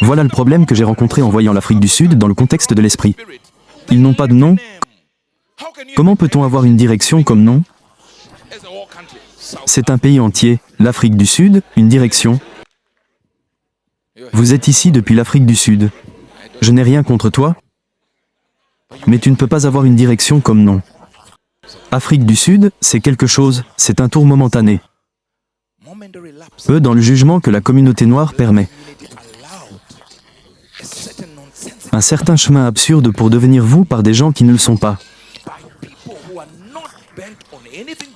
Voilà le problème que j'ai rencontré en voyant l'Afrique du Sud dans le contexte de l'esprit. Ils n'ont pas de nom. Comment peut-on avoir une direction comme nom? C'est un pays entier, l'Afrique du Sud, une direction. Vous êtes ici depuis l'Afrique du Sud. Je n'ai rien contre toi, mais tu ne peux pas avoir une direction comme nom. Afrique du Sud, c'est quelque chose, c'est un tour momentané. Eux dans le jugement que la communauté noire permet. Un certain chemin absurde pour devenir vous par des gens qui ne le sont pas.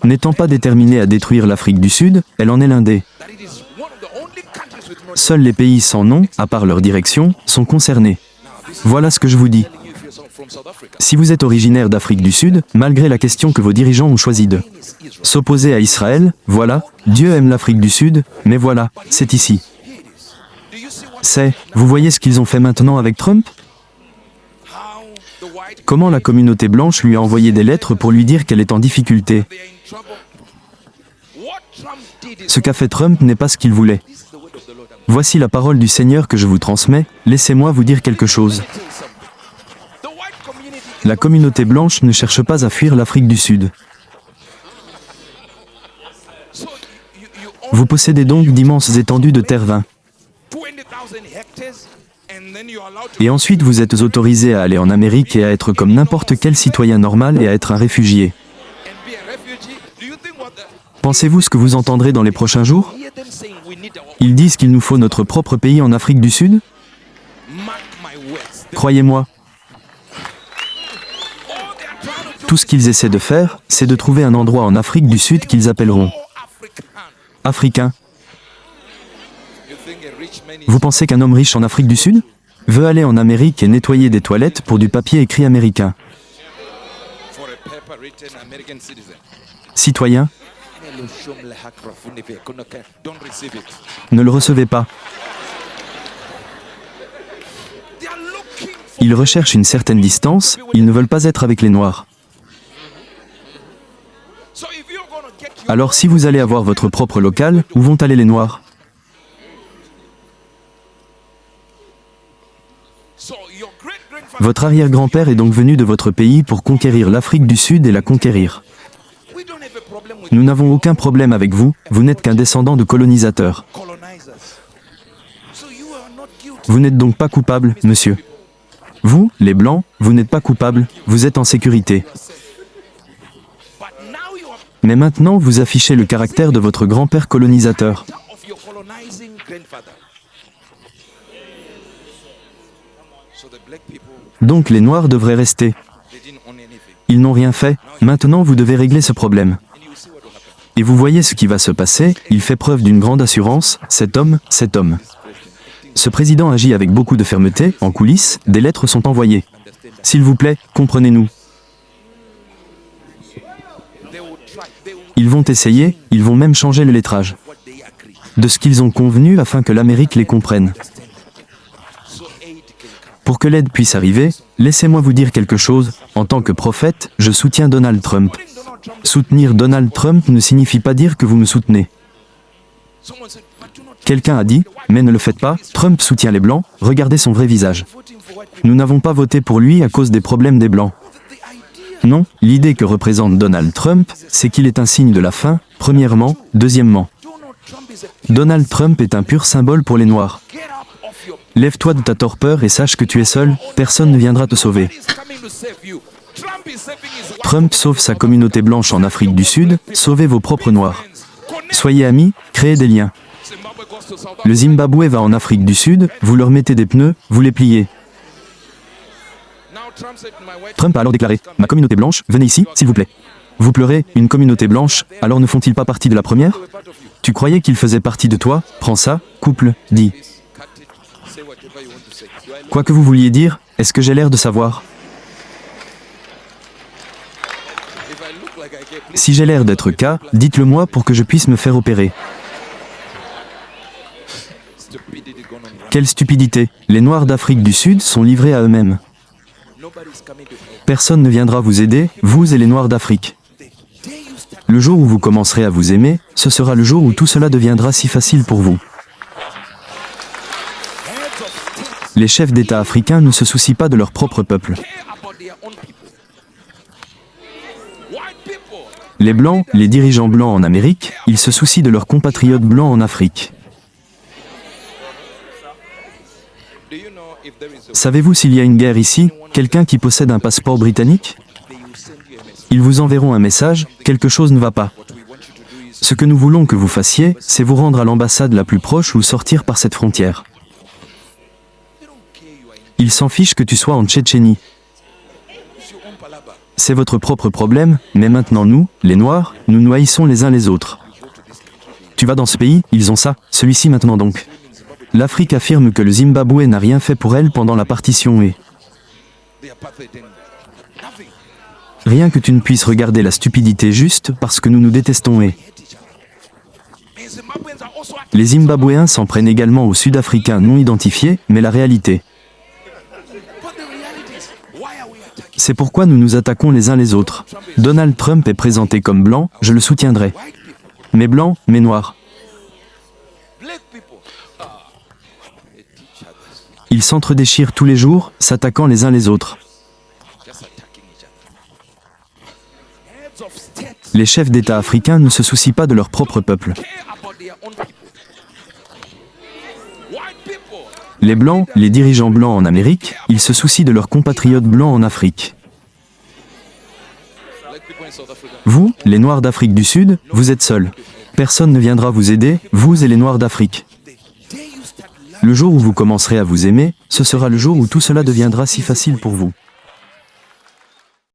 N'étant pas déterminée à détruire l'Afrique du Sud, elle en est l'un des. Seuls les pays sans nom, à part leur direction, sont concernés. Voilà ce que je vous dis. Si vous êtes originaire d'Afrique du Sud, malgré la question que vos dirigeants ont choisi de s'opposer à Israël, voilà, Dieu aime l'Afrique du Sud, mais voilà, c'est ici. Vous voyez ce qu'ils ont fait maintenant avec Trump? Comment la communauté blanche lui a envoyé des lettres pour lui dire qu'elle est en difficulté. Ce qu'a fait Trump n'est pas ce qu'il voulait. Voici la parole du Seigneur que je vous transmets, laissez-moi vous dire quelque chose. La communauté blanche ne cherche pas à fuir l'Afrique du Sud. Vous possédez donc d'immenses étendues de terre vain. Et ensuite vous êtes autorisé à aller en Amérique et à être comme n'importe quel citoyen normal et à être un réfugié. Pensez-vous ce que vous entendrez dans les prochains jours? Ils disent qu'il nous faut notre propre pays en Afrique du Sud? Croyez-moi. Tout ce qu'ils essaient de faire, c'est de trouver un endroit en Afrique du Sud qu'ils appelleront africain. Vous pensez qu'un homme riche en Afrique du Sud veut aller en Amérique et nettoyer des toilettes pour du papier écrit américain? Citoyen, ne le recevez pas. Ils recherchent une certaine distance, ils ne veulent pas être avec les Noirs. Alors si vous allez avoir votre propre local, où vont aller les Noirs? Votre arrière-grand-père est donc venu de votre pays pour conquérir l'Afrique du Sud et la conquérir. Nous n'avons aucun problème avec vous, vous n'êtes qu'un descendant de colonisateurs. Vous n'êtes donc pas coupable, monsieur. Vous, les Blancs, vous n'êtes pas coupables, vous êtes en sécurité. Mais maintenant vous affichez le caractère de votre grand-père colonisateur. Donc les Noirs devraient rester. Ils n'ont rien fait, maintenant vous devez régler ce problème. Et vous voyez ce qui va se passer, il fait preuve d'une grande assurance, cet homme. Ce président agit avec beaucoup de fermeté, en coulisses, des lettres sont envoyées. S'il vous plaît, comprenez-nous. Ils vont essayer, ils vont même changer le lettrage de ce qu'ils ont convenu afin que l'Amérique les comprenne. Pour que l'aide puisse arriver, laissez-moi vous dire quelque chose, en tant que prophète, je soutiens Donald Trump. Soutenir Donald Trump ne signifie pas dire que vous me soutenez. Quelqu'un a dit, mais ne le faites pas, Trump soutient les Blancs, regardez son vrai visage. Nous n'avons pas voté pour lui à cause des problèmes des Blancs. Non, l'idée que représente Donald Trump, c'est qu'il est un signe de la fin, premièrement, deuxièmement. Donald Trump est un pur symbole pour les Noirs. Lève-toi de ta torpeur et sache que tu es seul, personne ne viendra te sauver. Trump sauve sa communauté blanche en Afrique du Sud, sauvez vos propres Noirs. Soyez amis, créez des liens. Le Zimbabwe va en Afrique du Sud, vous leur mettez des pneus, vous les pliez. Trump a alors déclaré, « Ma communauté blanche, venez ici, s'il vous plaît. » Vous pleurez, une communauté blanche, alors ne font-ils pas partie de la première? Tu croyais qu'ils faisaient partie de toi? Prends ça, couple, dis. Quoi que vous vouliez dire, est-ce que j'ai l'air de savoir? Si j'ai l'air d'être cas, dites-le moi pour que je puisse me faire opérer. Quelle stupidité! Les Noirs d'Afrique du Sud sont livrés à eux-mêmes. Personne ne viendra vous aider, vous et les Noirs d'Afrique. Le jour où vous commencerez à vous aimer, ce sera le jour où tout cela deviendra si facile pour vous. Les chefs d'État africains ne se soucient pas de leur propre peuple. Les Blancs, les dirigeants blancs en Amérique, ils se soucient de leurs compatriotes blancs en Afrique. Savez-vous s'il y a une guerre ici, quelqu'un qui possède un passeport britannique? Ils vous enverront un message, quelque chose ne va pas. Ce que nous voulons que vous fassiez, c'est vous rendre à l'ambassade la plus proche ou sortir par cette frontière. Ils s'en fichent que tu sois en Tchétchénie. C'est votre propre problème, mais maintenant nous, les Noirs, nous nous haïssons les uns les autres. Tu vas dans ce pays, ils ont ça, celui-ci maintenant donc. L'Afrique affirme que le Zimbabwe n'a rien fait pour elle pendant la partition et... Rien que tu ne puisses regarder la stupidité juste parce que nous nous détestons et... Les Zimbabwéens s'en prennent également aux Sud-Africains non identifiés, mais la réalité... C'est pourquoi nous nous attaquons les uns les autres. Donald Trump est présenté comme blanc, je le soutiendrai. Mais blanc, mais noir. Ils s'entre-déchirent tous les jours, s'attaquant les uns les autres. Les chefs d'État africains ne se soucient pas de leur propre peuple. Les Blancs, les dirigeants blancs en Amérique, ils se soucient de leurs compatriotes blancs en Afrique. Vous, les Noirs d'Afrique du Sud, vous êtes seuls. Personne ne viendra vous aider, vous et les Noirs d'Afrique. Le jour où vous commencerez à vous aimer, ce sera le jour où tout cela deviendra si facile pour vous.